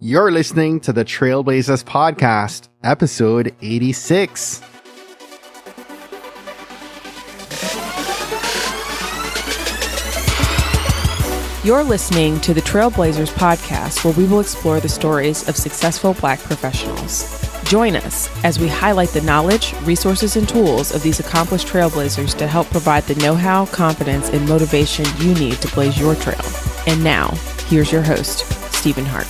You're listening to the Trailblazers Podcast, episode 86. You're listening to the Trailblazers Podcast, where we will explore the stories of successful Black professionals. Join us as we highlight the knowledge, resources, and tools of these accomplished trailblazers to help provide the know-how, confidence, and motivation you need to blaze your trail. And now, here's your host, Stephen Hart.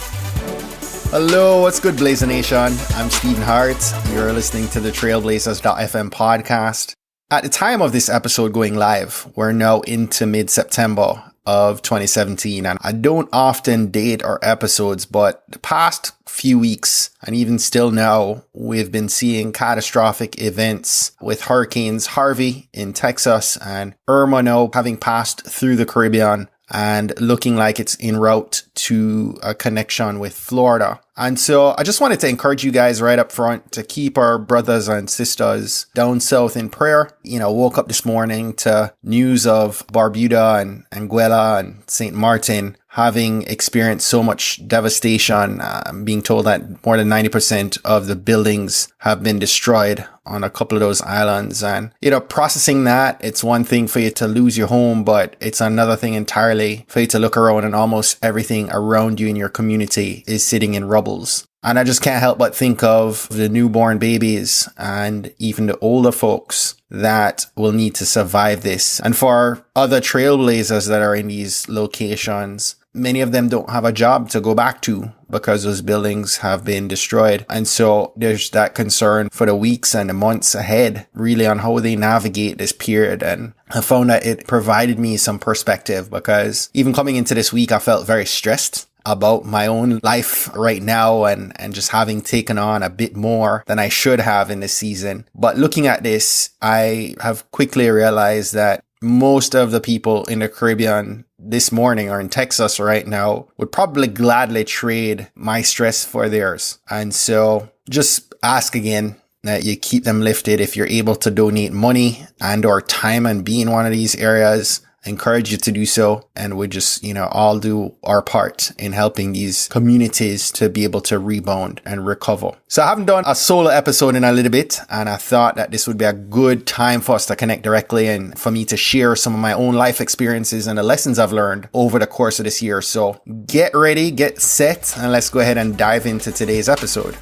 Hello, what's good, Blazer Nation? I'm Stephen Hart. You're listening to the Trailblazers.fm podcast. At the time of this episode going live, we're now into mid-September of 2017, and I don't often date our episodes, but the past few weeks, and even still now, we've been seeing catastrophic events with hurricanes Harvey in Texas and Irma now having passed through the Caribbean and looking like it's en route to a connection with Florida. And so I just wanted to encourage you guys right up front to keep our brothers and sisters down south in prayer. Woke up this morning to news of Barbuda and Anguilla and St. Martin having experienced so much devastation. I'm being told that more than 90% of the buildings have been destroyed on a couple of those islands. And, processing that, it's one thing for you to lose your home, but it's another thing entirely for you to look around and almost everything around you in your community is sitting in rubbles. And I just can't help but think of the newborn babies and even the older folks that will need to survive this. And for other trailblazers that are in these locations, many of them don't have a job to go back to because those buildings have been destroyed. And so there's that concern for the weeks and the months ahead, really, on how they navigate this period. And I found that it provided me some perspective because even coming into this week, I felt very stressed about my own life right now and just having taken on a bit more than I should have in this season. But looking at this, I have quickly realized that most of the people in the Caribbean this morning or in Texas right now would probably gladly trade my stress for theirs. And so just ask again that you keep them lifted. If you're able to donate money and or time and be in one of these areas, I encourage you to do so. And we just, all do our part in helping these communities to be able to rebound and recover. So I haven't done a solo episode in a little bit, and I thought that this would be a good time for us to connect directly and for me to share some of my own life experiences and the lessons I've learned over the course of this year. So get ready, get set, and let's go ahead and dive into today's episode.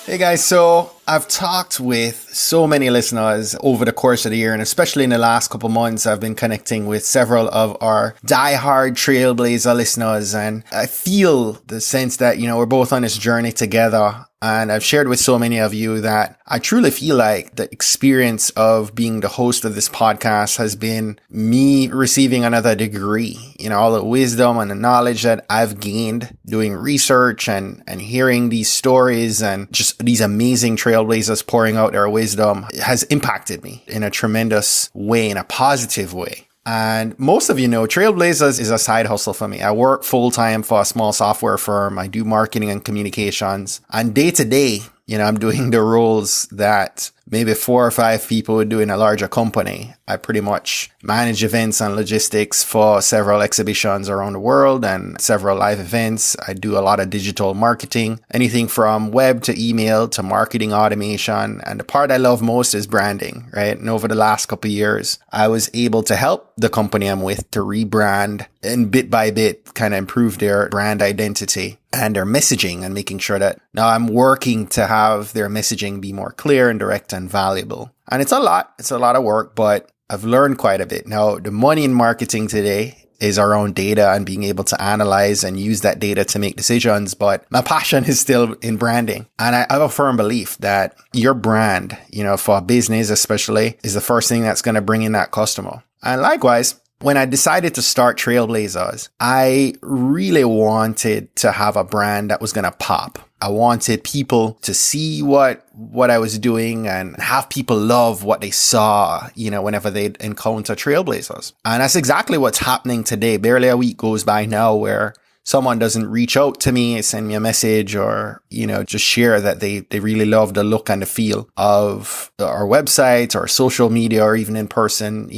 Hey guys, so I've talked with so many listeners over the course of the year, and especially in the last couple months, I've been connecting with several of our diehard Trailblazer listeners, and I feel the sense that, we're both on this journey together. And I've shared with so many of you that I truly feel like the experience of being the host of this podcast has been me receiving another degree. All the wisdom and the knowledge that I've gained doing research and hearing these stories and just these amazing trailblazers pouring out their wisdom has impacted me in a tremendous way, in a positive way. And most of you know, Trailblazers is a side hustle for me. I work full-time for a small software firm. I do marketing and communications. And day to day, I'm doing the roles that maybe 4 or 5 people would do in a larger company. I pretty much manage events and logistics for several exhibitions around the world and several live events. I do a lot of digital marketing, anything from web to email to marketing automation. And the part I love most is branding, right? And over the last couple of years, I was able to help the company I'm with to rebrand and bit by bit kind of improve their brand identity and their messaging, and making sure that now I'm working to have their messaging be more clear and direct and valuable. And it's a lot of work, but I've learned quite a bit. Now, the money in marketing today is around data and being able to analyze and use that data to make decisions. But my passion is still in branding. And I have a firm belief that your brand, for a business especially, is the first thing that's going to bring in that customer. And likewise, when I decided to start Trailblazers, I really wanted to have a brand that was going to pop. I wanted people to see what I was doing and have people love what they saw, whenever they encounter Trailblazers. And that's exactly what's happening today. Barely a week goes by now where someone doesn't reach out to me, send me a message, or, just share that they really love the look and the feel of our website or social media, or even in person,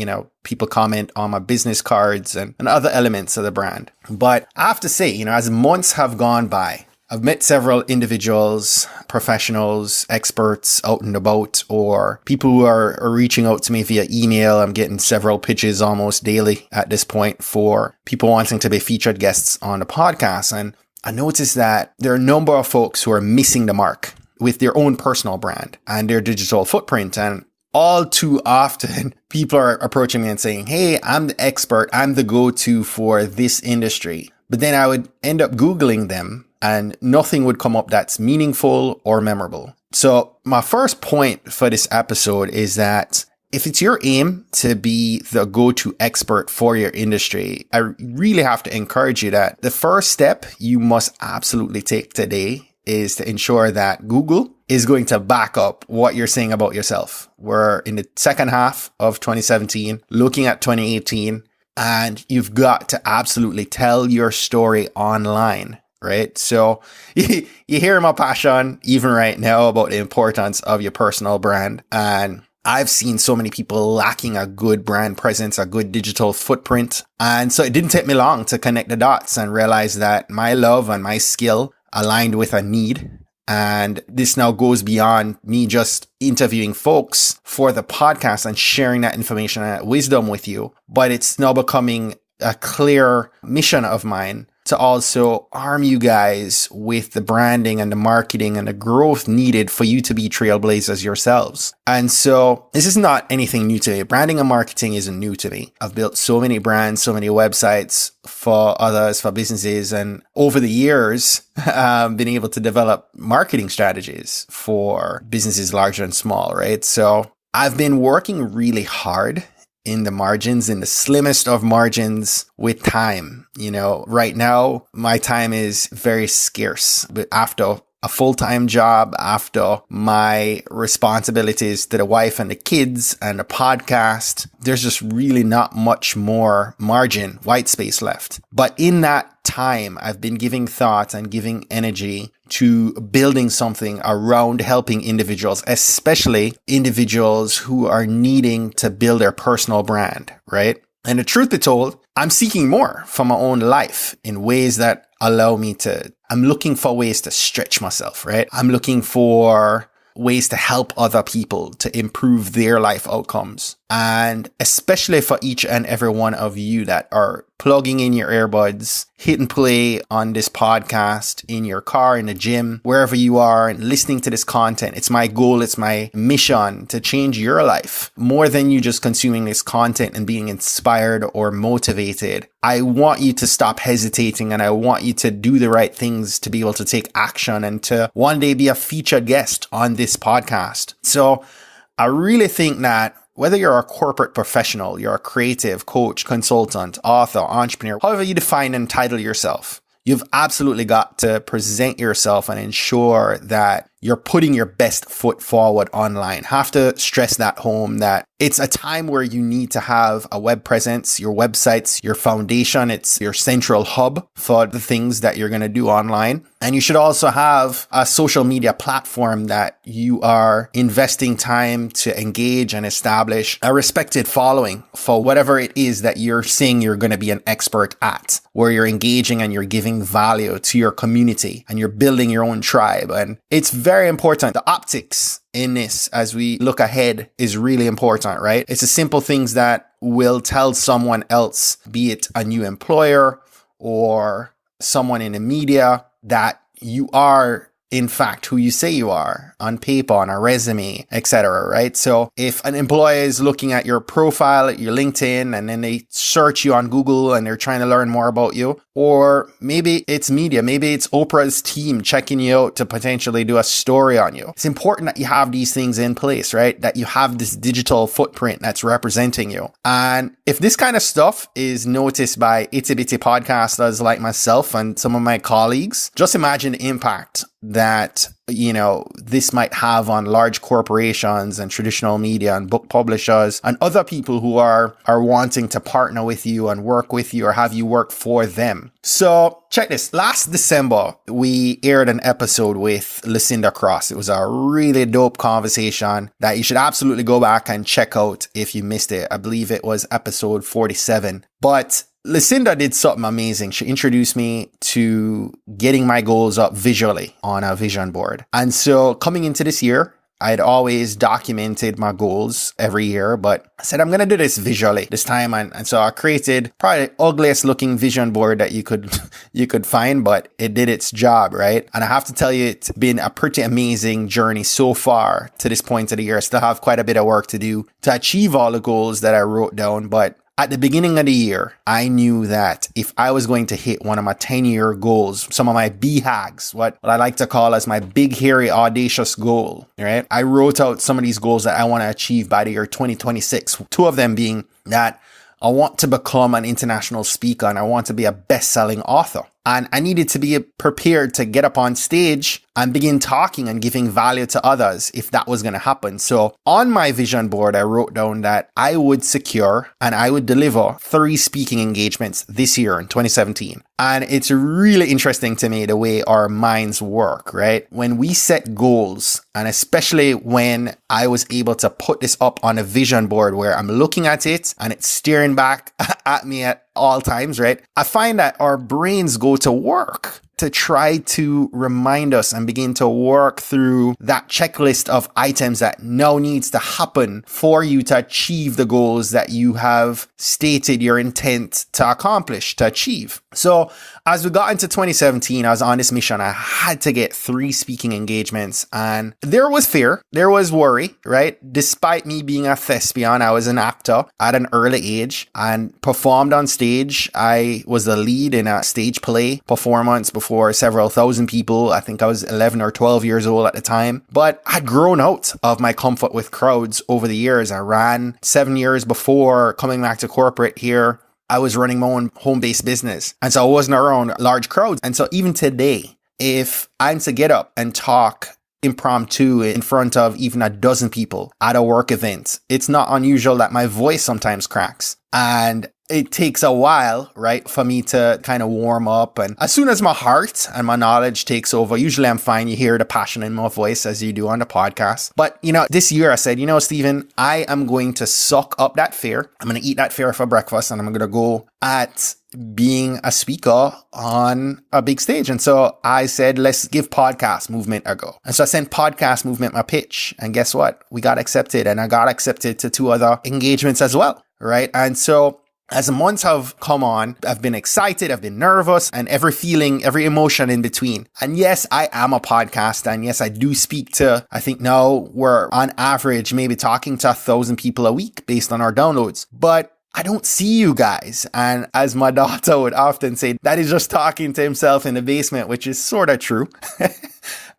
people comment on my business cards and other elements of the brand. But I have to say, as months have gone by, I've met several individuals, professionals, experts out and about, or people who are reaching out to me via email. I'm getting several pitches almost daily at this point for people wanting to be featured guests on the podcast. And I noticed that there are a number of folks who are missing the mark with their own personal brand and their digital footprint. And all too often, people are approaching me and saying, hey, I'm the expert. I'm the go-to for this industry. But then I would end up Googling them and nothing would come up that's meaningful or memorable. So my first point for this episode is that if it's your aim to be the go-to expert for your industry, I really have to encourage you that the first step you must absolutely take today is to ensure that Google is going to back up what you're saying about yourself. We're in the second half of 2017, looking at 2018, and you've got to absolutely tell your story online. Right? So you hear my passion even right now about the importance of your personal brand. And I've seen so many people lacking a good brand presence, a good digital footprint. And so it didn't take me long to connect the dots and realize that my love and my skill aligned with a need. And this now goes beyond me just interviewing folks for the podcast and sharing that information and that wisdom with you. But it's now becoming a clear mission of mine to also arm you guys with the branding and the marketing and the growth needed for you to be trailblazers yourselves. And so this is not anything new to me. Branding and marketing isn't new to me. I've built so many brands, so many websites for others, for businesses. And over the years, been able to develop marketing strategies for businesses large and small, right? So I've been working really hard in the margins, in the slimmest of margins with time. Right now, my time is very scarce. But after a full-time job, after my responsibilities to the wife and the kids and the podcast, there's just really not much more margin, white space left. But in that time, I've been giving thought and giving energy to building something around helping individuals, especially individuals who are needing to build their personal brand, right? And the truth be told, I'm seeking more for my own life in ways that allow me I'm looking for ways to stretch myself, right? I'm looking for ways to help other people to improve their life outcomes. And especially for each and every one of you that are plugging in your earbuds, hitting play on this podcast in your car, in the gym, wherever you are, and listening to this content. It's my goal, it's my mission to change your life more than you just consuming this content and being inspired or motivated. I want you to stop hesitating, and I want you to do the right things to be able to take action and to one day be a featured guest on this podcast. So I really think that whether you're a corporate professional, you're a creative, coach, consultant, author, entrepreneur, however you define and title yourself, you've absolutely got to present yourself and ensure that you're putting your best foot forward online. Have to stress that home, that it's a time where you need to have a web presence, your website's your foundation, it's your central hub for the things that you're going to do online. And you should also have a social media platform that you are investing time to engage and establish a respected following for whatever it is that you're saying you're going to be an expert at, where you're engaging and you're giving value to your community and you're building your own tribe. And it's very important. The optics in this as we look ahead is really important, right? It's the simple things that will tell someone else, be it a new employer or someone in the media, that you are in fact who you say you are on paper, on a resume, etc. Right? So if an employer is looking at your profile, at your LinkedIn, and then they search you on Google and they're trying to learn more about you, or maybe it's media, maybe it's Oprah's team checking you out to potentially do a story on you. It's important that you have these things in place, right? That you have this digital footprint that's representing you. And if this kind of stuff is noticed by itty bitty podcasters like myself and some of my colleagues, just imagine the impact that, this might have on large corporations and traditional media and book publishers and other people who are wanting to partner with you and work with you or have you work for them. So check this. Last December, we aired an episode with Lucinda Cross. It was a really dope conversation that you should absolutely go back and check out if you missed it. I believe it was episode 47. But Lucinda did something amazing. She introduced me to getting my goals up visually on a vision board. And so coming into this year, I had always documented my goals every year, but I said, I'm going to do this visually this time. And so I created probably the ugliest looking vision board that you could find, but it did its job, right? And I have to tell you, it's been a pretty amazing journey so far to this point of the year. I still have quite a bit of work to do to achieve all the goals that I wrote down, but at the beginning of the year, I knew that if I was going to hit one of my 10-year goals, some of my BHAGs, what I like to call as my big, hairy, audacious goal, right? I wrote out some of these goals that I want to achieve by the year 2026. Two of them being that I want to become an international speaker and I want to be a best-selling author. And I needed to be prepared to get up on stage and begin talking and giving value to others if that was going to happen. So on my vision board, I wrote down that I would secure and I would deliver 3 speaking engagements this year in 2017. And it's really interesting to me the way our minds work, right? When we set goals, and especially when I was able to put this up on a vision board where I'm looking at it and it's staring back at me at all times, right? I find that our brains go to work to try to remind us and begin to work through that checklist of items that now needs to happen for you to achieve the goals that you have stated your intent to accomplish, to achieve. So as we got into 2017, I was on this mission. I had to get 3 speaking engagements and there was fear, there was worry, right? Despite me being a thespian, I was an actor at an early age and performed on stage. I was the lead in a stage play performance before several thousand people. I think I was 11 or 12 years old at the time, but I'd grown out of my comfort with crowds over the years. I ran 7 years before coming back to corporate here. I was running my own home-based business. And so I wasn't around large crowds. And so even today, if I'm to get up and talk impromptu in front of even a dozen people at a work event, it's not unusual that my voice sometimes cracks. And it takes a while, right, for me to kind of warm up. And as soon as my heart and my knowledge takes over, usually I'm fine. You hear the passion in my voice as you do on the podcast. But, this year I said, Stephen, I am going to suck up that fear. I'm going to eat that fear for breakfast and I'm going to go at being a speaker on a big stage. And so I said, let's give podcast movement a go. And so I sent podcast movement my pitch. And guess what? We got accepted and I got accepted to 2 other engagements as well. Right. And so as the months have come on, I've been excited, I've been nervous, and every feeling, every emotion in between. And yes, I am a podcaster, and yes, I do speak to, I think now we're on average maybe talking to 1,000 people a week based on our downloads. But I don't see you guys. And as my daughter would often say, that is just talking to himself in the basement, which is sort of true.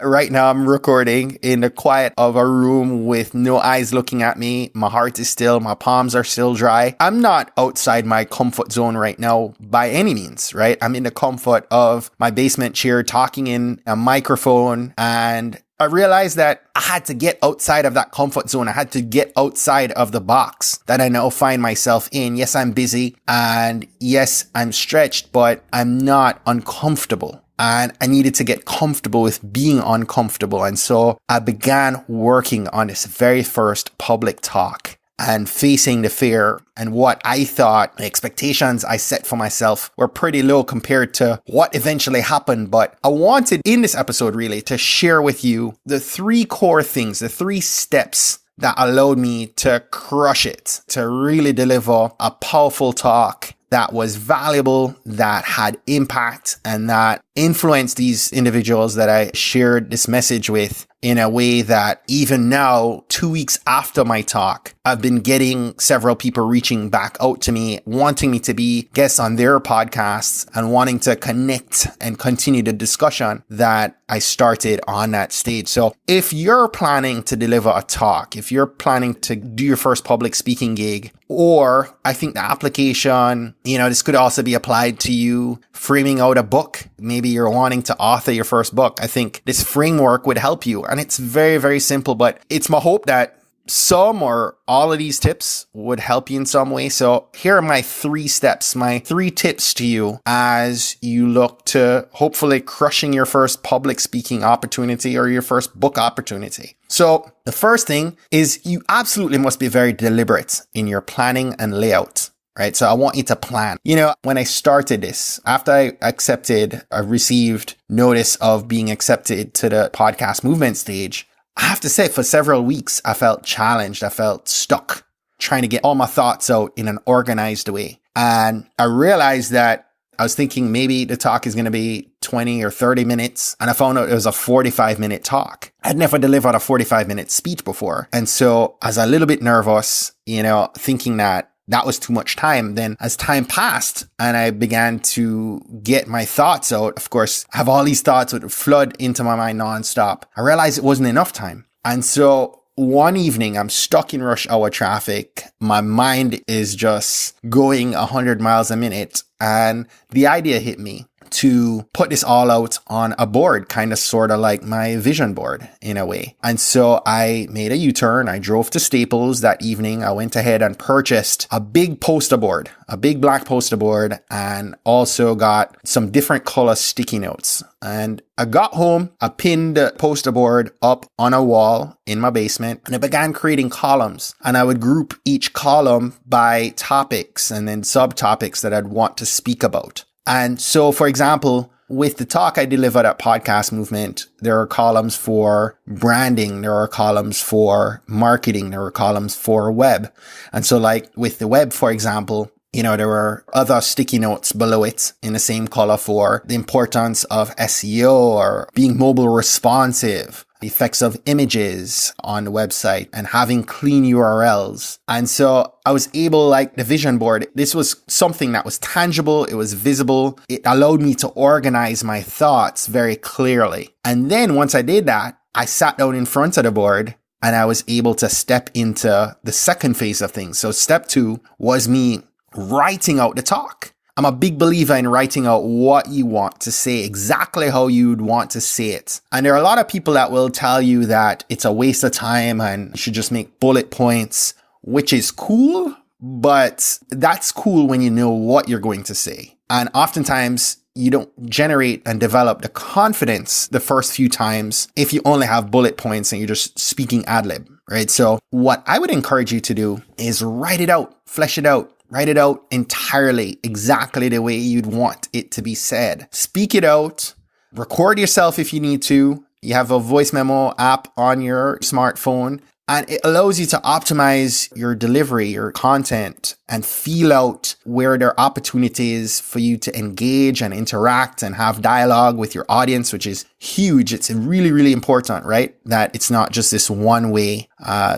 Right now, I'm recording in the quiet of a room with no eyes looking at me. My heart is still, my palms are still dry. I'm not outside my comfort zone right now by any means, right? I'm in the comfort of my basement chair talking in a microphone, and I realized that I had to get outside of that comfort zone. I had to get outside of the box that I now find myself in. Yes, I'm busy, and yes, I'm stretched, but I'm not uncomfortable. And I needed to get comfortable with being uncomfortable. And so I began working on this very first public talk and facing the fear and what I thought the expectations I set for myself were pretty low compared to what eventually happened. But I wanted in this episode really to share with you the 3 core things, the 3 steps that allowed me to crush it, to really deliver a powerful talk that was valuable, that had impact, and that influenced these individuals that I shared this message with in a way that even now, 2 weeks after my talk, I've been getting several people reaching back out to me, wanting me to be guests on their podcasts and wanting to connect and continue the discussion that I started on that stage. So if you're planning to deliver a talk, if you're planning to do your first public speaking gig, or I think the application, this could also be applied to you framing out a book. Maybe maybe you're wanting to author your first book, I think this framework would help you. And it's very, very simple, but it's my hope that some or all of these tips would help you in some way. So here are my 3 steps, my 3 tips to you as you look to hopefully crushing your first public speaking opportunity or your first book opportunity. So the first thing is you absolutely must be very deliberate in your planning and layout. Right. So I want you to plan. When I started this, after I received notice of being accepted to the podcast movement stage, I have to say, for several weeks, I felt challenged. I felt stuck trying to get all my thoughts out in an organized way. And I realized that I was thinking maybe the talk is going to be 20 or 30 minutes. And I found out it was a 45-minute talk. I'd never delivered a 45-minute speech before. And so I was a little bit nervous, thinking that was too much time. Then as time passed and I began to get my thoughts out, of course, I have all these thoughts would flood into my mind nonstop. I realized it wasn't enough time. And so one evening I'm stuck in rush hour traffic. My mind is just going 100 miles a minute. And the idea hit me to put this all out on a board, kind of sort of like my vision board in a way. And so I made a U-turn. I drove to Staples that evening. I went ahead and purchased a big poster board, a big black poster board, and also got some different color sticky notes. And I got home, I pinned the poster board up on a wall in my basement, and I began creating columns. And I would group each column by topics and then subtopics that I'd want to speak about. And so, for example, with the talk I delivered at Podcast Movement, there are columns for branding, there are columns for marketing, there are columns for web. And so like with the web, for example, there were other sticky notes below it in the same color for the importance of SEO or being mobile responsive, the effects of images on the website and having clean URLs. And so I was able, like the vision board, this was something that was tangible. It was visible. It allowed me to organize my thoughts very clearly. And then once I did that, I sat down in front of the board and I was able to step into the second phase of things. So step 2 was me writing out the talk. I'm a big believer in writing out what you want to say, exactly how you'd want to say it. And there are a lot of people that will tell you that it's a waste of time and you should just make bullet points, which is cool, but that's cool when you know what you're going to say. And oftentimes you don't generate and develop the confidence the first few times if you only have bullet points and you're just speaking ad lib, right? So what I would encourage you to do is write it out, flesh it out. Write it out entirely, exactly the way you'd want it to be said. Speak it out. Record yourself if you need to. You have a voice memo app on your smartphone, and it allows you to optimize your delivery, your content, and feel out where there are opportunities for you to engage and interact and have dialogue with your audience, which is huge. It's really, really important, right? That it's not just this one-way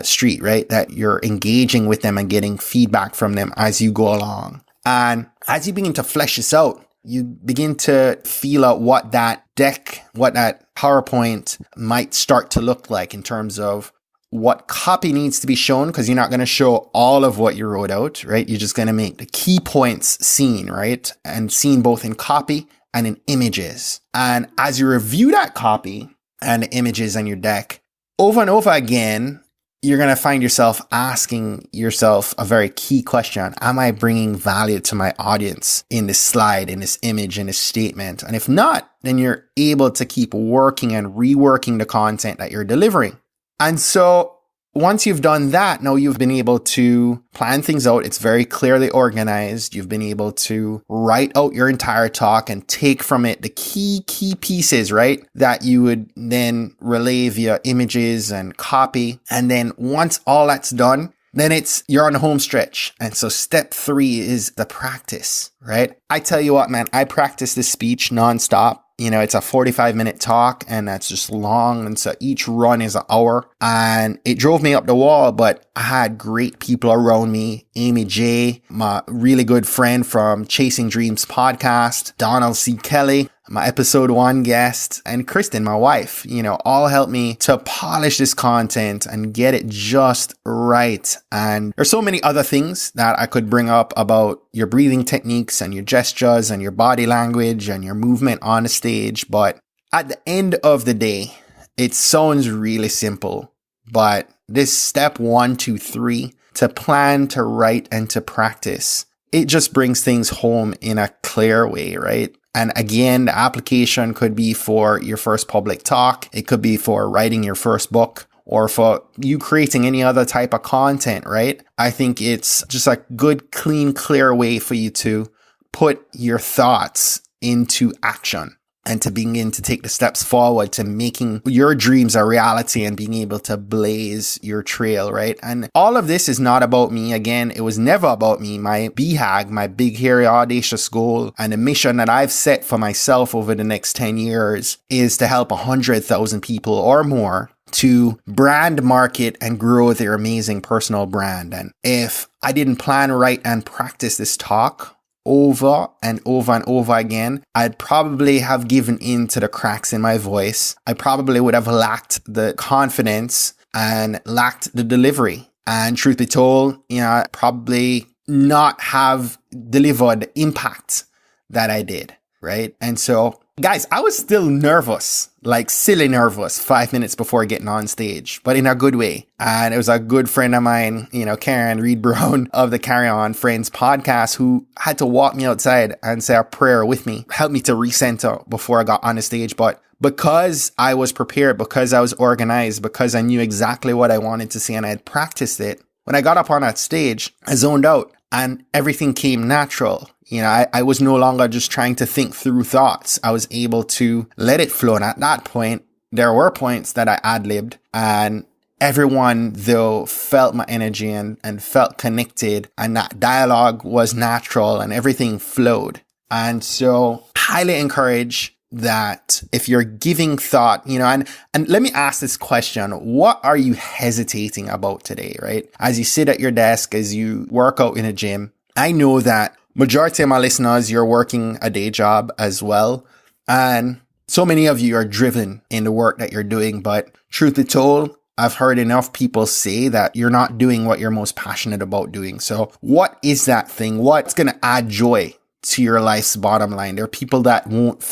street, right? That you're engaging with them and getting feedback from them as you go along. And as you begin to flesh this out, you begin to feel out what that deck, what that PowerPoint might start to look like in terms of what copy needs to be shown, because you're not going to show all of what you wrote out, right? You're just going to make the key points seen, right? And seen both in copy and in images. And as you review that copy and the images and your deck over and over again, you're going to find yourself asking yourself a very key question. Am I bringing value to my audience in this slide, in this image, in this statement? And if not, then you're able to keep working and reworking the content that you're delivering. And so once you've done that, now you've been able to plan things out. It's very clearly organized. You've been able to write out your entire talk and take from it the key pieces, right? That you would then relay via images and copy. And then once all that's done, then you're on the home stretch. And so step 3 is the practice, right? I tell you what, man, I practice this speech nonstop. It's a 45-minute talk and that's just long. And so each run is an hour and it drove me up the wall, but I had great people around me. Amy J, my really good friend from Chasing Dreams podcast, Donald C. Kelly, my episode 1 guest, and Kristen, my wife, all helped me to polish this content and get it just right. And there's so many other things that I could bring up about your breathing techniques and your gestures and your body language and your movement on the stage. But at the end of the day, it sounds really simple, but this step 1, 2, 3 to plan, to write, and to practice, it just brings things home in a clear way, right? And again, the application could be for your first public talk. It could be for writing your first book or for you creating any other type of content, right? I think it's just a good, clean, clear way for you to put your thoughts into action and to begin to take the steps forward to making your dreams a reality and being able to blaze your trail, right? And all of this is not about me. Again, it was never about me. My BHAG, my big, hairy, audacious goal and the mission that I've set for myself over the next 10 years is to help 100,000 people or more to brand, market, and grow their amazing personal brand. And if I didn't plan, write, and practice this talk over and over and over again, I'd probably have given in to the cracks in my voice. I probably would have lacked the confidence and lacked the delivery. And truth be told, I'd probably not have delivered the impact that I did, right? And so, guys, I was still nervous, like silly nervous 5 minutes before getting on stage, but in a good way. And it was a good friend of mine, Karen Reed Brown of the Carry On Friends podcast, who had to walk me outside and say a prayer with me, help me to recenter before I got on the stage. But because I was prepared, because I was organized, because I knew exactly what I wanted to say and I had practiced it, when I got up on that stage, I zoned out and everything came natural. I was no longer just trying to think through thoughts. I was able to let it flow. And at that point, there were points that I ad-libbed, and everyone, though, felt my energy and felt connected, and that dialogue was natural and everything flowed. And so highly encourage that if you're giving thought, and let me ask this question: what are you hesitating about today, right? As you sit at your desk, as you work out in a gym, I know that majority of my listeners, you're working a day job as well. And so many of you are driven in the work that you're doing. But truth be told, I've heard enough people say that you're not doing what you're most passionate about doing. So what is that thing? What's going to add joy to your life's bottom line? There are people that won't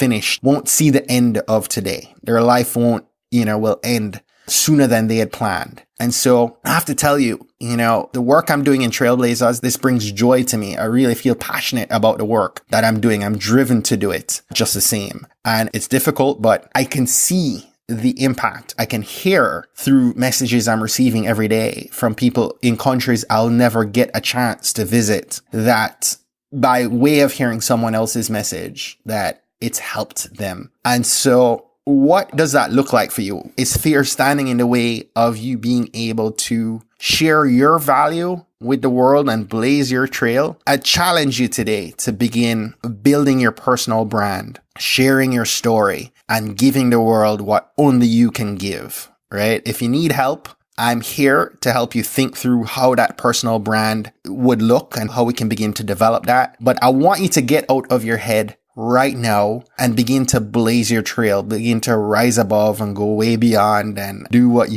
see the end of today. Their life will end sooner than they had planned. And so I have to tell you, the work I'm doing in Trailblazers, this brings joy to me. I really feel passionate about the work that I'm doing. I'm driven to do it just the same. And it's difficult, but I can see the impact. I can hear through messages I'm receiving every day from people in countries I'll never get a chance to visit, that by way of hearing someone else's message, that it's helped them. And so what does that look like for you? Is fear standing in the way of you being able to share your value with the world and blaze your trail? I challenge you today to begin building your personal brand, sharing your story, and giving the world what only you can give, right? If you need help, I'm here to help you think through how that personal brand would look and how we can begin to develop that. But I want you to get out of your head right now and begin to blaze your trail, begin to rise above and go way beyond and do what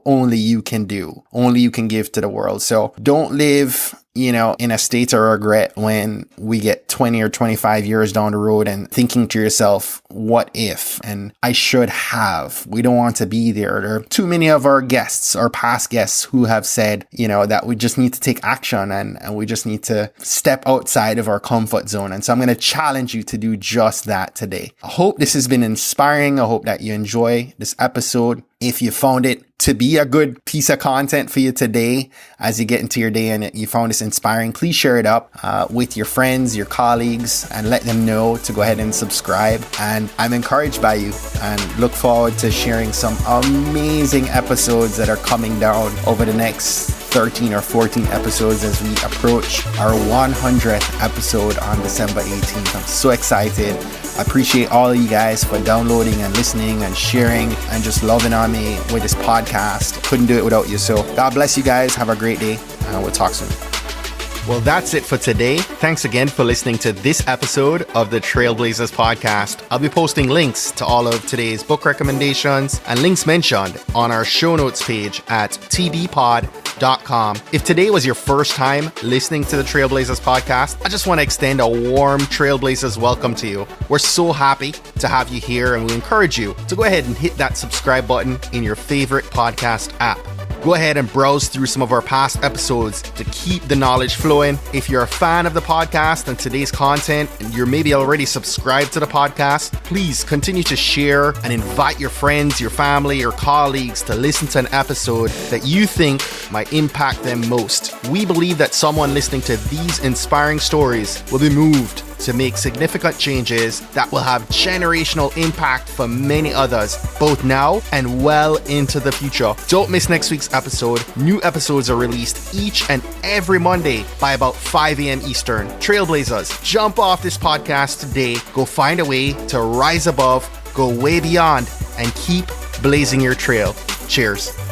only you can do, only you can give to the world. So don't live, in a state of regret when we get 20 or 25 years down the road and thinking to yourself, what if? And I should have. We don't want to be there. There are too many of our guests, our past guests, who have said, that we just need to take action and we just need to step outside of our comfort zone. And so I'm going to challenge you to do just that today. I hope this has been inspiring. I hope that you enjoy this episode. If you found it to be a good piece of content for you today, as you get into your day and you found this inspiring, please share it up with your friends, your colleagues, and let them know to go ahead and subscribe. And I'm encouraged by you and look forward to sharing some amazing episodes that are coming down over the next 13 or 14 episodes as we approach our 100th episode on December 18th. I'm so excited. I appreciate all of you guys for downloading and listening and sharing and just loving on me with this podcast. Couldn't do it without you. So God bless you guys. Have a great day and we'll talk soon. Well, that's it for today. Thanks again for listening to this episode of the Trailblazers podcast. I'll be posting links to all of today's book recommendations and links mentioned on our show notes page at tbpod.com. If today was your first time listening to the Trailblazers podcast, I just want to extend a warm Trailblazers welcome to you. We're so happy to have you here, and we encourage you to go ahead and hit that subscribe button in your favorite podcast app. Go ahead and browse through some of our past episodes to keep the knowledge flowing. If you're a fan of the podcast and today's content, and you're maybe already subscribed to the podcast, please continue to share and invite your friends, your family, or colleagues to listen to an episode that you think might impact them most. We believe that someone listening to these inspiring stories will be moved to make significant changes that will have generational impact for many others, both now and well into the future. Don't miss next week's episode. New episodes are released each and every Monday by about 5 a.m. Eastern. Trailblazers, jump off this podcast today. Go find a way to rise above, go way beyond, and keep blazing your trail. Cheers.